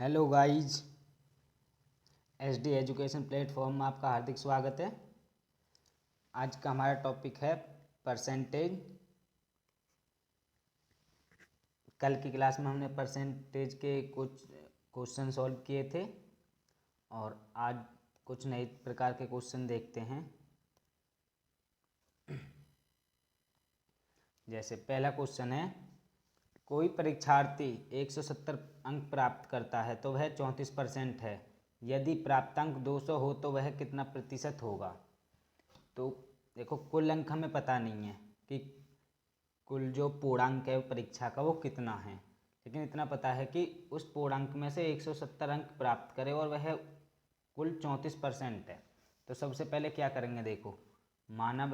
Hello guys, SD education platform में आपका हार्दिक स्वागत है। आज का हमारा टॉपिक है परसेंटेज। कल की क्लास में हमने परसेंटेज के कुछ क्वेश्चन सॉल्व किए थे और आज कुछ नए प्रकार के क्वेश्चन देखते हैं। जैसे पहला क्वेश्चन है, कोई परीक्षार्थी 170 अंक प्राप्त करता है तो वह 34% है। यदि प्राप्तांक 200 हो तो वह कितना प्रतिशत होगा। तो देखो, कुल अंक हमें पता नहीं है कि कुल जो पूर्णांक है परीक्षा का वो कितना है, लेकिन इतना पता है कि उस पूर्णांक में से 170 अंक प्राप्त करे और वह कुल 34% है। तो सबसे पहले क्या करेंगे, देखो, माना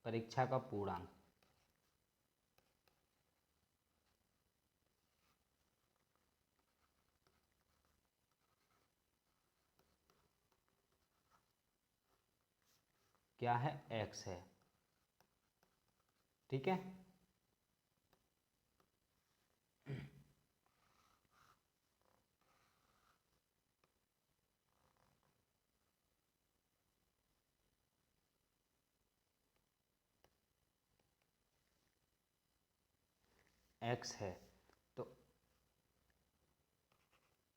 परीक्षा का पूर्णांक क्या है, x है। ठीक है, x है तो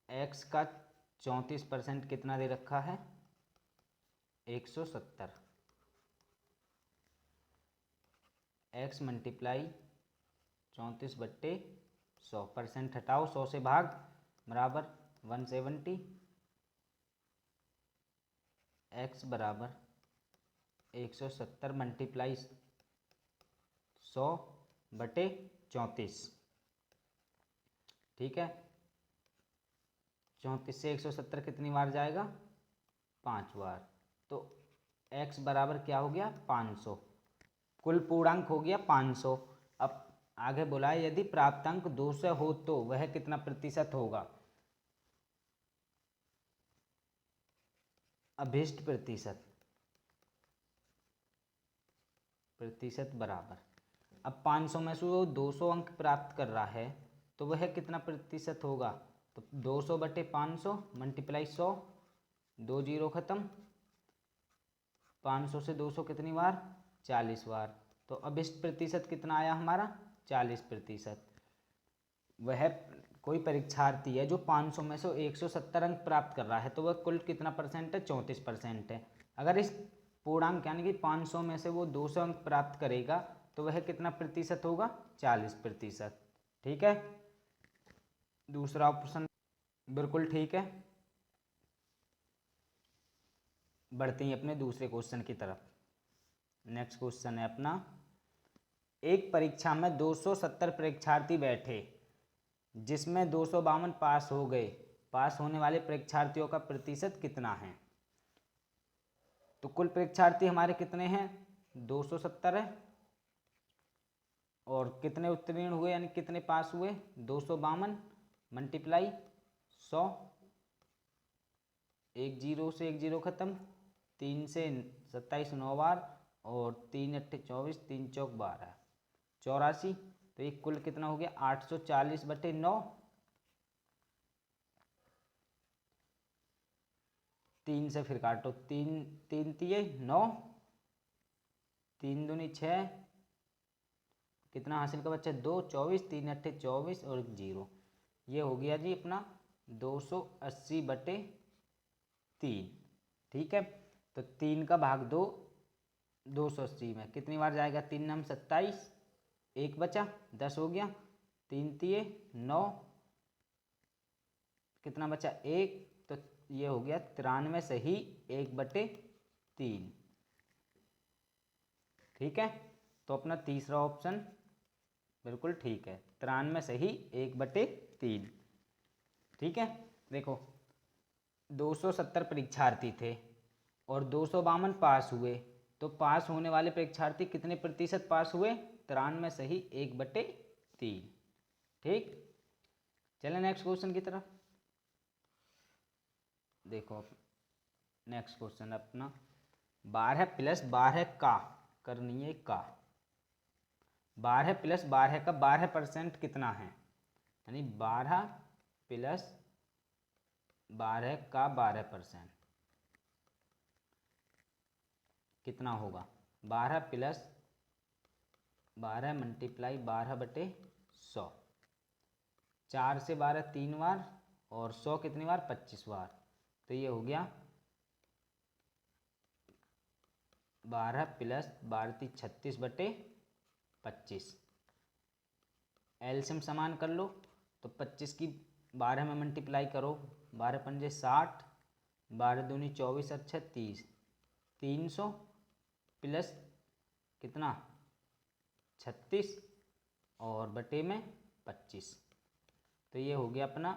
x का 34% कितना दे रखा है, 170। x मल्टीप्लाई 34/100, हटाओ 100 से भाग बराबर 170। x बराबर 170 मल्टीप्लाई 100/34। ठीक है, 34 से 170 कितनी बार जाएगा, 5 बार। तो x बराबर क्या हो गया, 500। कुल पूर्णांक हो गया 500। अब आगे बोला है, यदि प्राप्तांक 200 हो तो वह कितना प्रतिशत होगा। अभिष्ट प्रतिशत बराबर, अब 500 में से वो 200 अंक प्राप्त कर रहा है तो वह कितना प्रतिशत होगा। तो 200/500 मल्टीप्लाई 100, 2 जीरो खत्म। 500 से 200 कितनी बार, 40 बार। तो अभिष्ट प्रतिशत कितना आया हमारा, 40%। वह कोई परीक्षार्थी है जो 500 में से 170 अंक प्राप्त कर रहा है तो वह कुल कितना परसेंट है, 34% है। अगर इस पूर्णांक यानी कि 500 में से वो 200 अंक प्राप्त करेगा तो वह कितना प्रतिशत होगा, 40%। ठीक है, दूसरा ऑप्शन बिल्कुल ठीक है। बढ़ते हैं अपने दूसरे क्वेश्चन की तरफ। नेक्स्ट क्वेश्चन है अपना, एक परीक्षा में 270 परीक्षार्थी बैठे जिसमें 252 पास हो गए। पास होने वाले परीक्षार्थियों का प्रतिशत कितना है। तो कुल परीक्षार्थी हमारे कितने हैं, 270 है, और कितने उत्तीर्ण हुए यानी कितने पास हुए, 252 मल्टीप्लाई 100, 1 जीरो से 1 जीरो खत्म, 3 से 27 9 बार, और 3 अट्ठे 24, 3 चौक 12, 84। तो ये कुल कितना हो गया, 840/9। 3 से फिर काटो, 3 3 तिये 9, 3 दूनी 6, कितना हासिल का बच्चा 2, 24, 3 अट्ठे 24 और 1 जीरो। ये हो गया जी अपना 280/3। ठीक है, तो 3 का भाग 2 280 में कितनी बार जाएगा, 3 नम 27, 1 बचा 10 हो गया, 3 तिये 9, कितना बचा 1। तो ये हो गया 93 सही 1/3। ठीक है, तो अपना तीसरा ऑप्शन बिल्कुल ठीक है, 93 सही 1/3। ठीक है, देखो 270 परीक्षार्थी थे और 252 पास हुए, तो पास होने वाले परीक्षार्थी कितने प्रतिशत पास हुए, 93 सही 1/3। ठीक, चलें नेक्स्ट क्वेश्चन की तरफ। देखो नेक्स्ट क्वेश्चन अपना, 12 + 12 का करनी है का 12 + 12 का 12% कितना है। यानी 12 प्लस 12 का 12% कितना होगा? 12 प्लस 12 मल्टीप्लाई 12/100। 4 से 12 3 बार और 100 कितनी बार? 25 बार। तो ये हो गया 12 प्लस 12 36/25। एलसीएम समान कर लो तो 25 की 12 में मल्टीप्लाई करो, 12 पंजे 60, 12 दूनी 24 और 36, 300 प्लस कितना? 36 और बटे में 25। तो ये हो गया अपना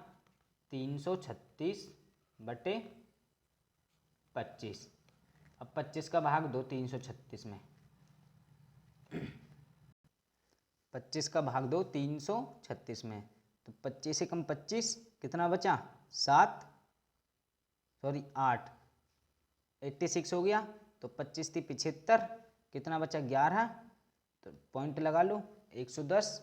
336/25। अब 25 का भाग दो 336 में, 25 का भाग दो 336 में, तो 25 से कम 25 कितना बचा? 7, सॉरी 8, 86 हो गया। तो 25 थी 75, कितना बचा? 11। तो पॉइंट लगा लो 110,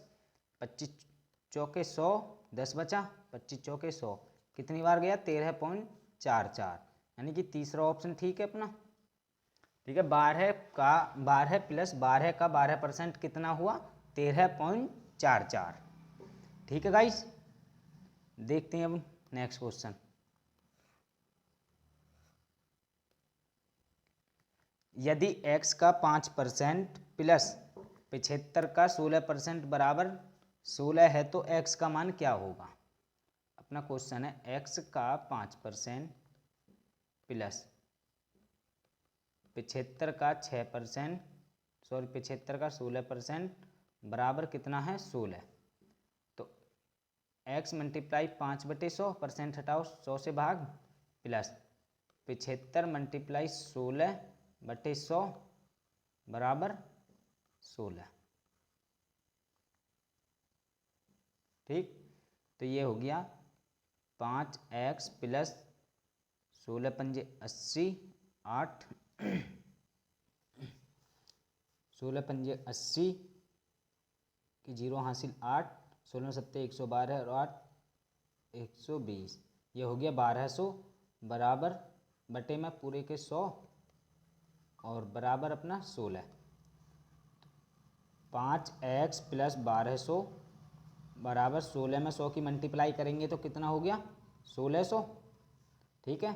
25 चौके 100, 10 बचा, 25 चौके 100 कितनी बार गया? 13.44। यानी कि तीसरा ऑप्शन ठीक है अपना। ठीक है, 12 प्लस 12 का 12% कितना हुआ? 13.44। ठीक है गाइस, देखते हैं अब नेक्स्ट क्वेश्चन। यदि x का 5% प्लस 75 का 16% बराबर 16 है तो x का मान क्या होगा? अपना क्वेश्चन है x का 5% प्लस 75 का 6%, सॉरी 75 का 16% बराबर कितना है? 16। तो x मल्टीप्लाई 5/100, हटाओ 100 से भाग, प्लस 75 मल्टीप्लाई 16/100 बराबर 16। ठीक, तो ये हो गया 5x प्लस 16 पंजे 80, 8 16 पंजे 80 की 0 हासिल 8, 16 सत्ते 112 और 8 120। ये हो गया 1200 बराबर बटे में पूरे के 100 और बराबर अपना 16। 5x प्लस 1200 बराबर 16 में 100 की मल्टीप्लाई करेंगे तो कितना हो गया? 1600। ठीक है,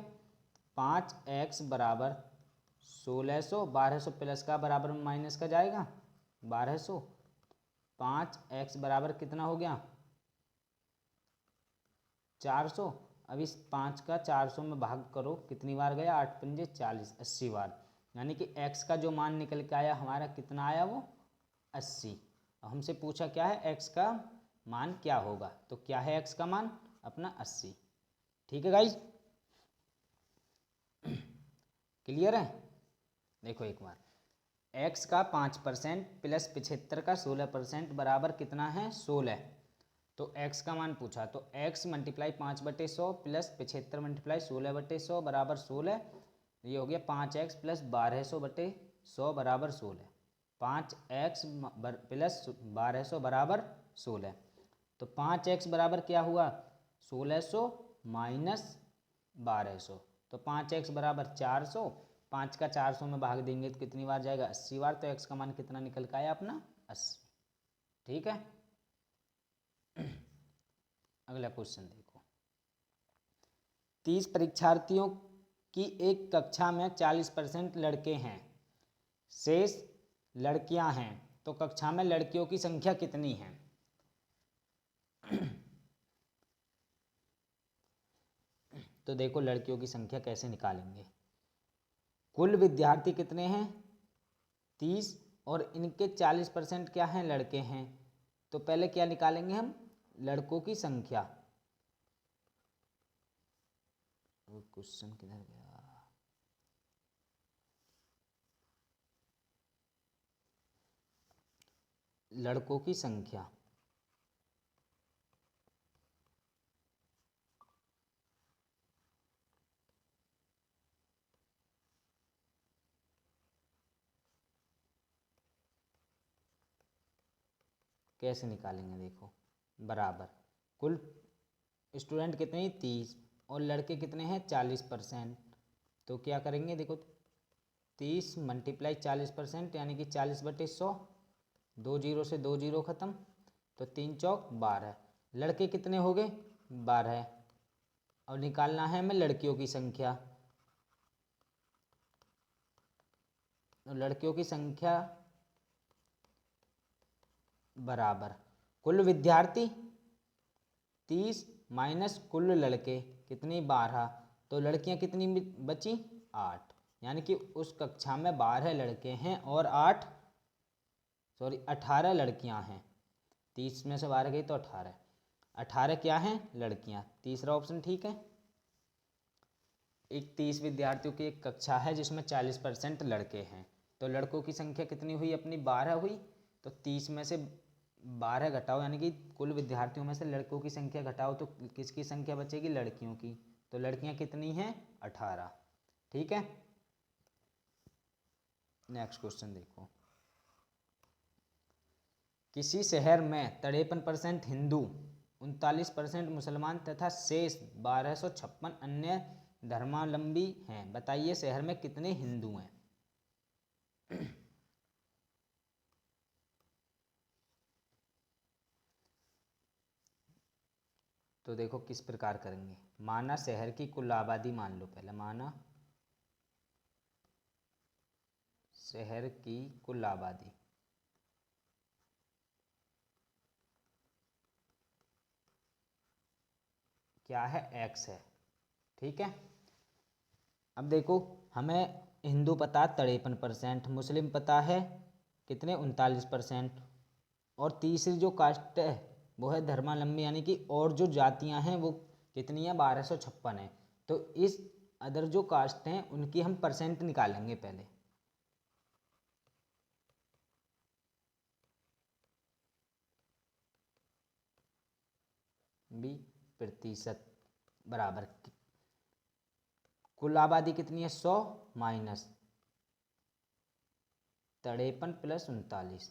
5x बराबर 1600, 1200 प्लस का बराबर में माइनस का जाएगा 1200। 5x बराबर कितना हो गया? 400। अब इस 5 का 400 में भाग करो, कितनी बार गया? 8 पंजे 40, 80 बार। यानी कि x का जो मान निकल के आया हमारा कितना आया? वो 80। हमसे पूछा क्या है? x का मान क्या होगा? तो क्या है x का मान? अपना 80। ठीक है गाइज, क्लियर है? देखो एक बार, x का 5% प्लस 75 का 16% बराबर कितना है? 16। तो x का मान पूछा तो x मल्टीप्लाई 5/100 प्लस 75 मल्टीप्लाई 16/100 बराबर 16। ये हो गया 5x प्लस 1200/100 बराबर 16। 5x प्लस 1200 बराबर 16। तो 5x बराबर क्या हुआ? 1600 माइनस 1200। तो 5x बराबर 400। 5 का 400 में भाग देंगे तो कितनी बार जाएगा? 80 बार। तो x का मान कितना निकल के आया अपना? 80। ठीक है, अगला क्वेश्चन देखो। 30 परीक्षार्थियों की एक कक्षा में 40% लड़के हैं, शेष लड़कियां हैं, तो कक्षा में लड़कियों की संख्या कितनी है? तो देखो लड़कियों की संख्या कैसे निकालेंगे। कुल विद्यार्थी कितने हैं? 30 और इनके 40% क्या हैं? लड़के हैं। तो पहले क्या निकालेंगे हम? लड़कों की संख्या। क्वेश्चन किधर गया? लड़कों की संख्या। कैसे निकालेंगे? देखो, बराबर कुल स्टूडेंट कितने 30 और लड़के कितने हैं 40%। तो क्या करेंगे देखो 30 मल्टीप्लाई 40% यानी कि 40/100, 2 जीरो से 2 जीरो ख़त्म, तो 3 चौक 12। लड़के कितने हो गए 12 और निकालना है हमें लड़कियों की संख्या। तो लड़कियों की संख्या बराबर कुल विद्यार्थी 30 माइनस कुल लड़के कितनी 12, तो लड़कियां कितनी बची 8, यानी कि उस कक्षा में 12 लड़के हैं और 18 लड़कियां हैं। 30 में से 12 गई तो 18 क्या हैं लड़कियां। तीसरा ऑप्शन ठीक है। एक 30 विद्यार्थियों की एक कक्षा है जिसमें 40% लड़के हैं, तो लड़कों की संख्या कितनी हुई अपनी 12 हुई। तो 30 में से 12 घटाओ यानी कि कुल विद्यार्थियों में से लड़कों की संख्या घटाओ तो किसकी संख्या बचेगी लड़कियों की। तो लड़कियां कितनी हैं 18। ठीक है। नेक्स्ट क्वेश्चन देखो। किसी शहर में 53% हिंदू, 39% मुसलमान तथा शेष 1256 अन्य धर्मावलंबी हैं। बताइए शहर में कितने हिंदू हैं। तो देखो किस प्रकार करेंगे। माना शहर की कुल आबादी मान लो, पहले माना शहर की कुल आबादी क्या है x है। ठीक है। अब देखो हमें हिंदू पता 53%, मुस्लिम पता है कितने 39%, और तीसरी जो कास्ट है वो है धर्मावलंबी यानी कि और जो जातियां हैं वो कितनी है 1256 है। तो इस अदर जो कास्ट हैं उनकी हम परसेंट निकालेंगे पहले। बी प्रतिशत बराबर कुल आबादी कितनी है 100 माइनस 53 प्लस 39,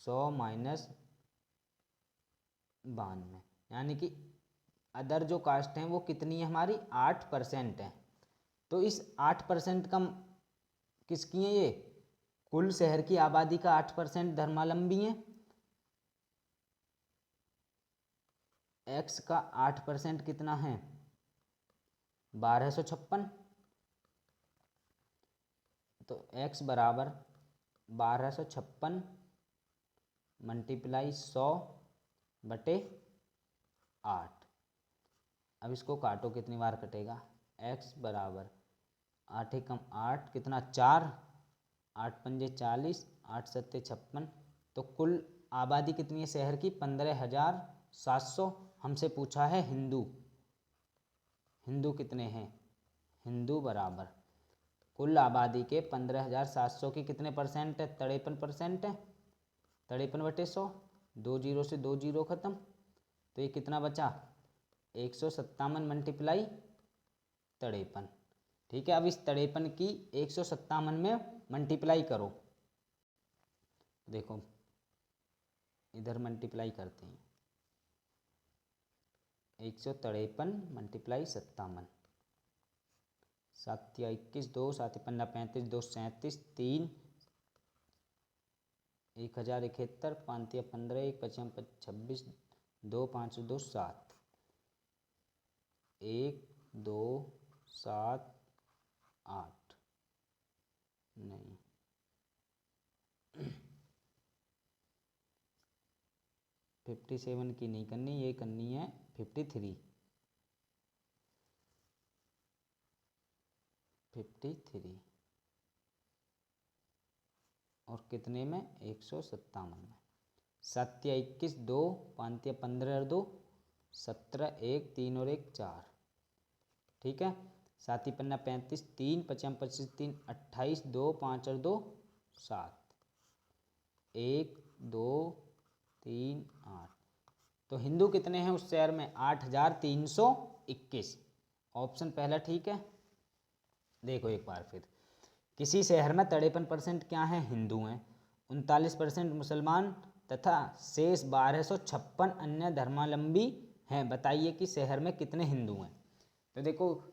100 माइनस 92, यानी कि अदर जो कास्ट हैं वो कितनी है हमारी 8% है। तो इस 8% का किसकी है ये कुल शहर की आबादी का 8% धर्मावलंबी है। x का 8% कितना है 1256, तो x बराबर 1256 मल्टीप्लाई 100/8। अब इसको काटो कितनी बार कटेगा। x बराबर 8 एकम 8 कितना 4, 8 पंजे 40, 8 सत्ते 56। तो कुल आबादी कितनी है शहर की 15,700। हमसे पूछा है हिंदू, हिंदू कितने हैं। हिंदू बराबर कुल आबादी के 15,700 की कितने परसेंट है 53% है। 53/100, 2 जीरो से 2 जीरो ख़त्म, तो ये कितना बचा 157 मल्टीप्लाई 53। ठीक है। अब इस 53 की 157 में मल्टीप्लाई करो। देखो इधर मल्टीप्लाई करते हैं 153 मल्टीप्लाई 57, 7 या 21, 2 7 15 35, 2 37, 3 1071, 5 या 15, 1 5 26, 2 5 2 7, 1 2 7 8 नहीं 57 की नहीं करनी, ये करनी है 53। और कितने में 157 में। 7 या 21, 2 5 या 15 और 2 17, 1 3 और 1 4। ठीक है। 7 पन्ना 35, 3 55 25 3 28, 2 5 और 2 7, 1 2 3 8। तो हिंदू कितने हैं उस शहर में 8,321। ऑप्शन पहला ठीक है। देखो एक बार फिर, किसी शहर में 53% क्या है हिंदू हैं, 39% मुसलमान तथा शेष 1256 अन्य धर्मावलंबी हैं। बताइए कि शहर में कितने हिंदू हैं। तो देखो,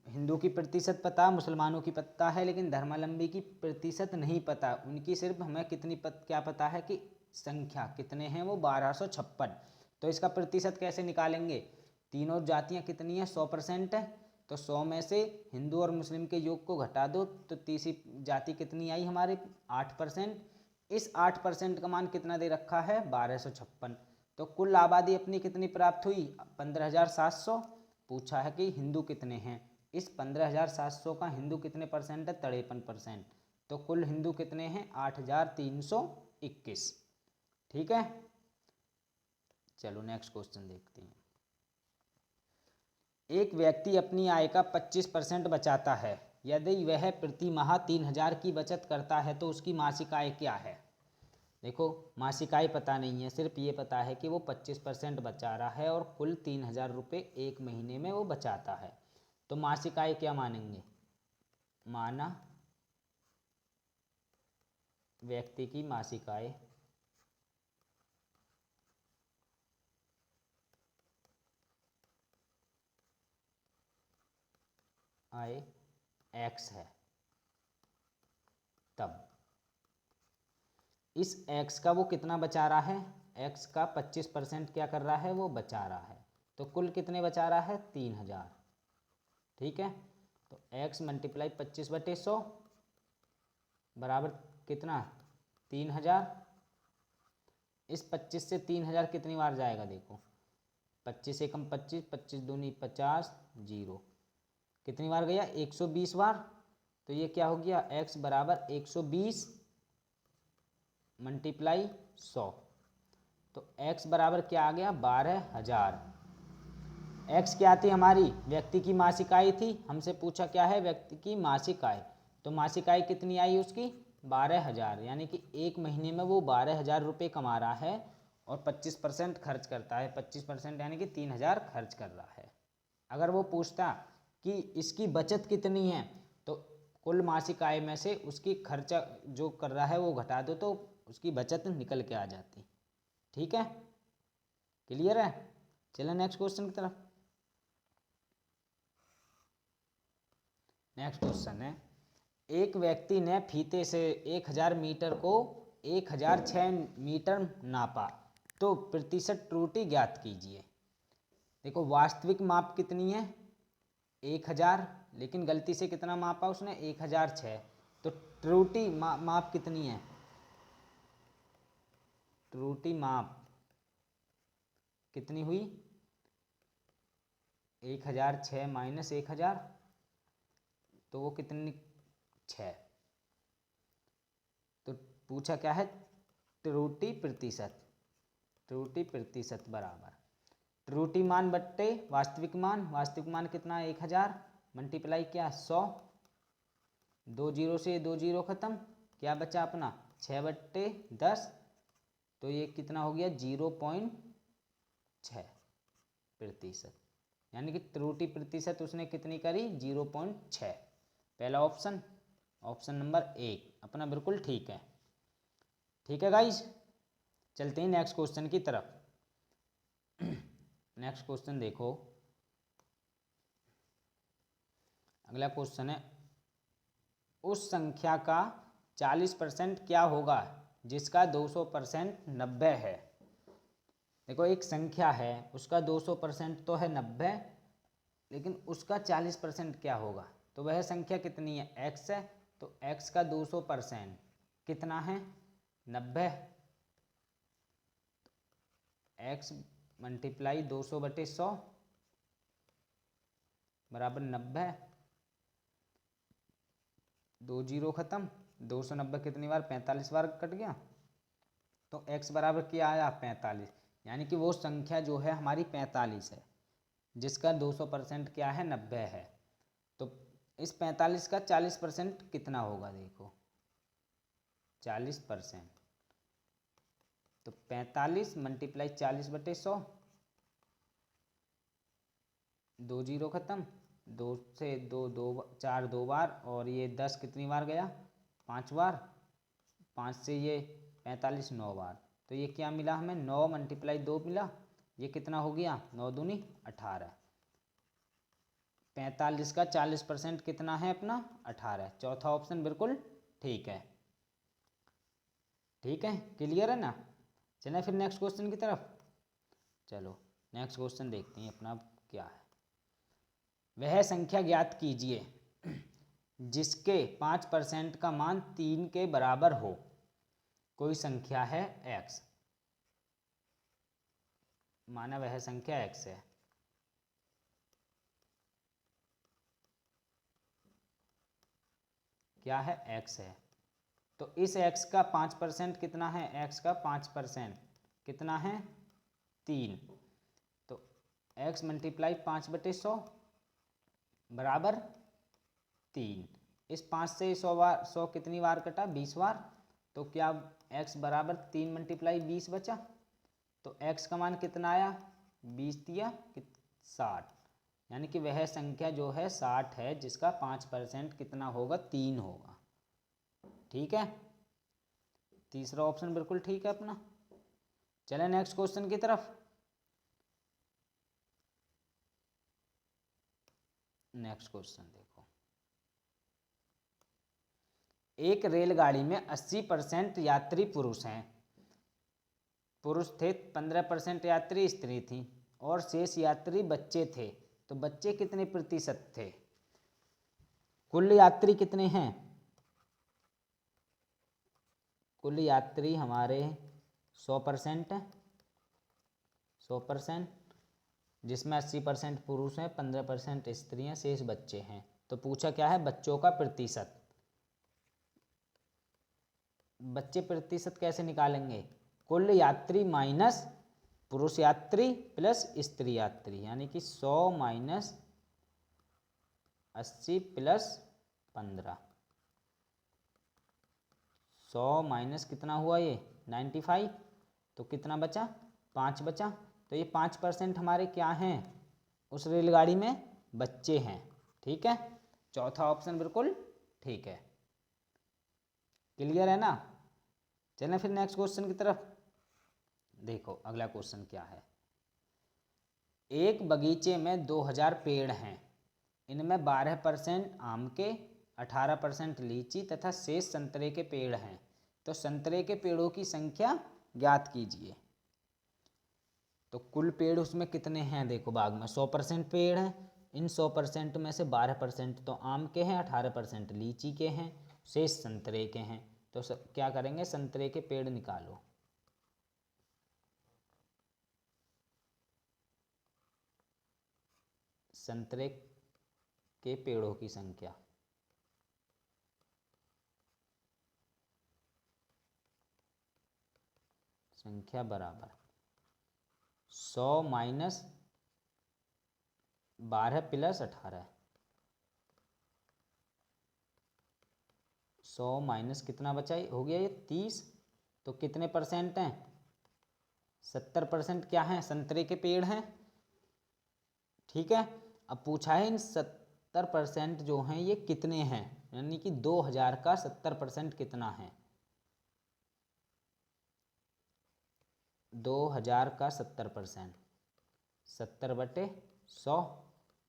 हिंदू की प्रतिशत पता, मुसलमानों की पता है, लेकिन धर्मावलंबी की प्रतिशत नहीं पता। उनकी सिर्फ हमें क्या पता है कि संख्या कितने हैं, वो 1256। तो इसका प्रतिशत कैसे निकालेंगे? तीनों जातियां कितनी हैं? 100% है। तो 100 में से हिंदू और मुस्लिम के योग को घटा दो तो तीसरी जाति कितनी आई हमारे? 8%। इस 8% का मान कितना दे रखा है? 1256। तो कुल आबादी अपनी कितनी प्राप्त हुई? 15,700। पूछा है कि हिंदू कितने हैं। इस 15,700 का हिंदू कितने परसेंट है? 53%। तो कुल हिंदू कितने हैं? 8,321। ठीक है, चलो नेक्स्ट क्वेश्चन देखते हैं। एक व्यक्ति अपनी आय का 25% बचाता है। यदि वह प्रति माह 3,000 की बचत करता है तो उसकी मासिक आय क्या है? देखो, मासिक आय पता नहीं है, सिर्फ ये पता है कि वो 25% बचा रहा है और कुल 3,000 रुपये एक महीने में वो बचाता है। तो मासिक आय क्या मानेंगे? माना व्यक्ति की मासिक आय x है। तब इस x का वो कितना बचा रहा है? x का 25% क्या कर रहा है? वो बचा रहा है। तो कुल कितने बचा रहा है? 3,000। ठीक है, तो x मल्टीप्लाई 25/100 बराबर कितना? 3,000। इस 25 से 3,000 कितनी बार जाएगा? देखो, 25 एकम 25, 25 दूनी 50, 0 कितनी बार गया? 120 बार। तो ये क्या हो गया? x बराबर 120 मल्टीप्लाई 100। तो x बराबर क्या आ गया? 12,000। x क्या थी हमारी? व्यक्ति की मासिक आय थी। हमसे पूछा क्या है? व्यक्ति की मासिक आय। तो मासिक आय कितनी आई उसकी? 12,000। यानी कि एक महीने में वो 12,000 रुपये कमा रहा है और 25% खर्च करता है। 25% यानी कि 3,000 खर्च कर रहा है। अगर वो पूछता कि इसकी बचत कितनी है, तो कुल मासिक आय में से उसकी खर्चा जो कर रहा है वो घटा दो तो उसकी बचत निकल के आ जाती। ठीक है, क्लियर है? चलो नेक्स्ट क्वेश्चन की तरफ। नेक्स्ट क्वेश्चन है, एक व्यक्ति ने फीते से 1,000 मीटर को 1,006 मीटर नापा, तो प्रतिशत त्रुटि ज्ञात कीजिए। देखो, वास्तविक माप कितनी है? 1,000, लेकिन गलती से कितना मापा उसने? 1,006। तो त्रुटि माप कितनी है? त्रुटि माप कितनी हुई? 1,006 माइनस 1,000, तो वो कितनी? 6। तो पूछा क्या है? त्रुटि प्रतिशत। त्रुटि प्रतिशत बराबर त्रुटि मान बट्टे वास्तविक मान। वास्तविक मान कितना? 1,000 मल्टीप्लाई क्या? 100। 2 जीरो से 2 जीरो खत्म, क्या बचा अपना? 6/10। तो ये कितना हो गया? 0.6%। यानी कि त्रुटि प्रतिशत उसने कितनी करी? 0.6। पहला ऑप्शन, ऑप्शन नंबर 1 अपना बिल्कुल ठीक है। ठीक है गाइज, चलते हैं नेक्स्ट क्वेश्चन की तरफ। नेक्स्ट क्वेश्चन देखो, अगला क्वेश्चन है, उस संख्या का 40% क्या होगा जिसका 200% 90 है? देखो, एक संख्या है, उसका 200% तो है 90, लेकिन उसका 40% क्या होगा? तो वह संख्या कितनी है? x है। तो x का 200% कितना है? 90। x मल्टीप्लाई 200/100 बराबर 90। 2 जीरो खत्म, 290 कितनी बार? 45 बार कट गया। तो x बराबर क्या आया? 45। यानी कि वो संख्या जो है हमारी 45 है, जिसका 200% क्या है? 90 है। तो इस 45 का 40% कितना होगा? देखो, 40%। तो 45 मल्टीप्लाई 40/100, 2 जीरो खत्म, 2 से 2 2 4 2 बार, और ये 10 कितनी बार गया? 5 बार। 5 से ये 45 9 बार। तो ये क्या मिला हमें, 9 मल्टीप्लाई 2 मिला, ये कितना हो गया, 9 दूनी 18। 45 का 40% कितना है अपना, 18। चौथा ऑप्शन बिल्कुल ठीक है। ठीक है, क्लियर है ना। चलें फिर नेक्स्ट क्वेश्चन की तरफ। चलो नेक्स्ट क्वेश्चन देखते हैं अपना क्या है। वह संख्या ज्ञात कीजिए जिसके 5% का मान 3 के बराबर हो। कोई संख्या है x, माना वह संख्या x है। क्या है, x है। तो इस x का 5% कितना है, x का 5% कितना है, 3। तो x मल्टीप्लाई 5/100 बराबर 3। इस 5 से 100 कितनी बार कटा, 20 बार। तो क्या x बराबर 3 मल्टीप्लाई 20 बचा। तो x का मान कितना आया, 20 दिया 60, यानी कि वह संख्या जो है 60 है, जिसका 5% कितना होगा, 3 होगा। ठीक है, तीसरा ऑप्शन बिल्कुल ठीक है अपना। चलें नेक्स्ट क्वेश्चन की तरफ। नेक्स्ट क्वेश्चन देखो, एक रेलगाड़ी में 80% यात्री पुरुष हैं, पुरुष थे, 15% यात्री स्त्री थी और शेष यात्री बच्चे थे। तो बच्चे कितने प्रतिशत थे, कुल यात्री कितने हैं, कुल यात्री हमारे 100% है, 100%, जिसमें 80% पुरुष हैं, 15% स्त्री हैं, शेष बच्चे हैं। तो पूछा क्या है, बच्चों का प्रतिशत। बच्चे प्रतिशत कैसे निकालेंगे, कुल यात्री माइनस पुरुष यात्री प्लस स्त्री यात्री, यानी कि 100 माइनस 80 प्लस 15। 100 माइनस कितना हुआ ये 95, तो कितना बचा, 5 बचा। तो ये 5% हमारे क्या हैं, उस रेलगाड़ी में बच्चे हैं। ठीक है, चौथा ऑप्शन बिल्कुल ठीक है। क्लियर है ना। चलें फिर नेक्स्ट क्वेश्चन की तरफ। देखो अगला क्वेश्चन क्या है। एक बगीचे में 2000 पेड़ हैं, इनमें 12% आम के, 18% लीची तथा शेष संतरे के पेड़ हैं। तो संतरे के पेड़ों की संख्या ज्ञात कीजिए। तो कुल पेड़ उसमें कितने हैं, देखो बाग में 100% पेड़ हैं, इन 100% में से 12% तो आम के हैं, 18% लीची के हैं, शेष संतरे के हैं। तो क्या करेंगे, संतरे के पेड़ निकालो। संतरे के पेड़ों की संख्या, संख्या बराबर 100 माइनस 12 प्लस 18। 100 माइनस कितना बचा, हो गया ये 30। तो कितने परसेंट हैं, 70% क्या है, संतरे के पेड़ हैं। ठीक है, अब पूछा है इन 70% जो हैं ये कितने हैं, यानी कि 2000 का 70% कितना है। 2000 का 70%, 70/100,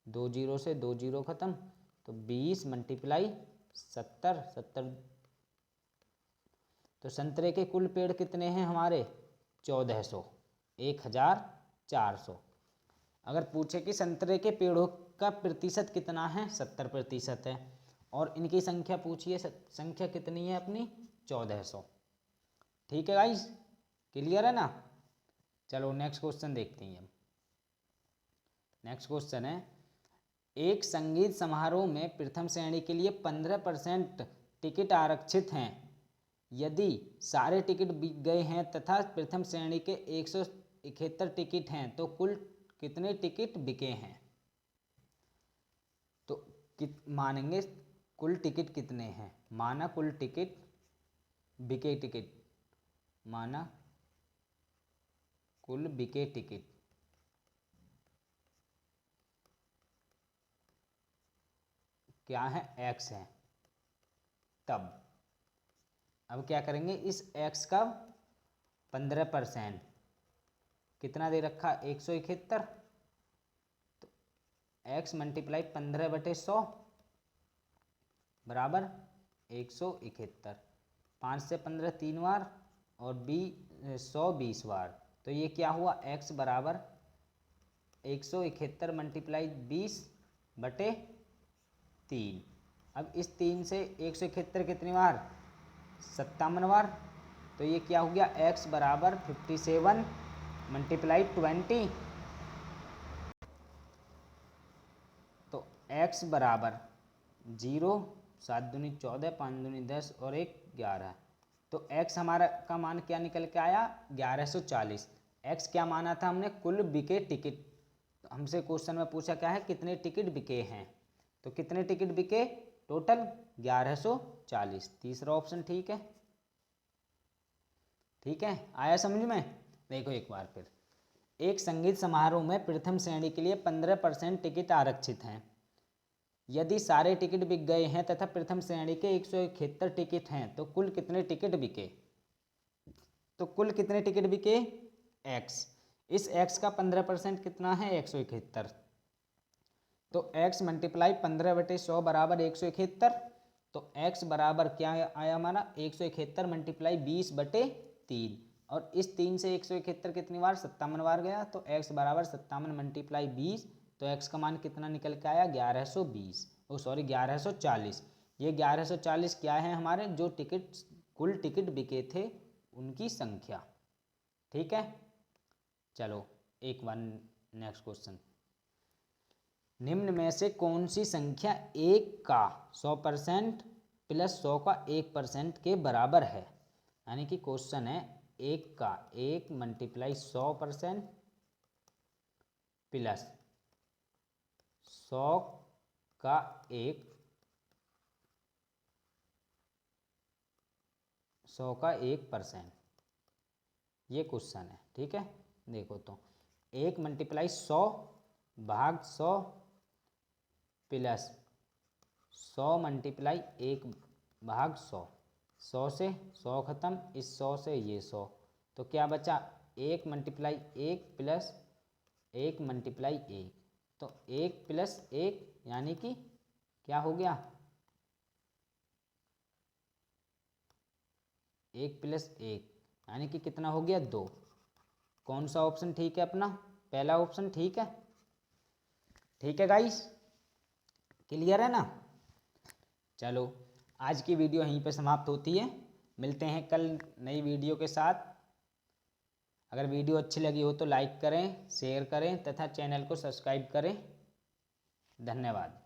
2 जीरो से 2 जीरो खत्म, तो 20 मल्टीप्लाई 70। तो संतरे के कुल पेड़ कितने हैं हमारे, 1400, 1400। अगर पूछे कि संतरे के पेड़ों का प्रतिशत कितना है, 70% है, और इनकी संख्या पूछिए, संख्या कितनी है अपनी, 1400। ठीक है गाइस, क्लियर है ना। चलो नेक्स्ट क्वेश्चन देखते हैं। नेक्स्ट क्वेश्चन है, एक संगीत समारोह में प्रथम श्रेणी के लिए 15% टिकट आरक्षित हैं। यदि सारे टिकट बिक गए हैं तथा प्रथम श्रेणी के 171 टिकट हैं, तो कुल कितने टिकट बिके हैं। तो मानेंगे कुल टिकट कितने हैं, माना कुल टिकट बिके, टिकट माना कुल बिके टिकट। क्या है, x है। तब अब क्या करेंगे, इस x का 15%, कितना दे रखा 171, तो x मल्टीप्लाई 15/100 बराबर 171। 5 से 15 3 बार और 100 20 बार, तो ये क्या हुआ x बराबर 171 मल्टीप्लाई 20/3। अब इस 3 से 171 कितनी बार 57 बार, तो ये क्या हो गया x बराबर 57 मल्टीप्लाई 20, तो x बराबर 0, 7 दूनी 14, 5 दूनी 10 और 1 11, तो x हमारा का मान क्या निकल के आया 1140। x क्या माना था हमने कुल बिके टिकट, तो हमसे क्वेश्चन में पूछा क्या है कितने टिकट बिके हैं, तो कितने टिकट बिके टोटल 1140। तीसरा ऑप्शन ठीक है। ठीक है, आया समझ में। देखो एक बार फिर, एक संगीत समारोह में प्रथम श्रेणी के लिए 15% टिकट आरक्षित हैं। यदि सारे टिकट बिक गए हैं तथा प्रथम श्रेणी के 171 टिकट हैं तो कुल कितने टिकट बिके, तो कुल कितने टिकट बिके x, इस x का 15% कितना है 171, तो x मल्टीप्लाई 15/100 बराबर 171, तो x बराबर क्या आया हमारा 171 मल्टीप्लाई 20/3, और इस 3 से 171 कितनी बार 57 बार गया, तो x बराबर 57 मल्टीप्लाई 20, तो x का मान कितना निकल के आया 1140, 1140। ये 1140 क्या है हमारे जो टिकट कुल टिकट बिके थे उनकी संख्या। ठीक है, चलो एक बार नेक्स्ट क्वेश्चन, निम्न में से कौन सी संख्या 1 का 100% प्लस 100 का 1% के बराबर है, यानी कि क्वेश्चन है 1 का 1 मल्टीप्लाई 100% प्लस 100 का 1 100 का 1%, ये क्वेश्चन है। ठीक है, देखो तो 1 मल्टीप्लाई 100 भाग 100 प्लस 100 मल्टीप्लाई 1 भाग 100, 100 से 100 खत्म, इस 100 से ये 100, तो क्या बचा 1 मल्टीप्लाई 1 प्लस 1 मल्टीप्लाई 1, तो 1 प्लस 1 यानी कि क्या हो गया 1 प्लस 1 यानी कि कितना हो गया 2। कौन सा ऑप्शन ठीक है अपना, पहला ऑप्शन ठीक है। ठीक है गाइस, क्लियर है ना। चलो आज की वीडियो यहीं पे समाप्त होती है, मिलते हैं कल नई वीडियो के साथ। अगर वीडियो अच्छी लगी हो तो लाइक करें, शेयर करें तथा चैनल को सब्सक्राइब करें। धन्यवाद।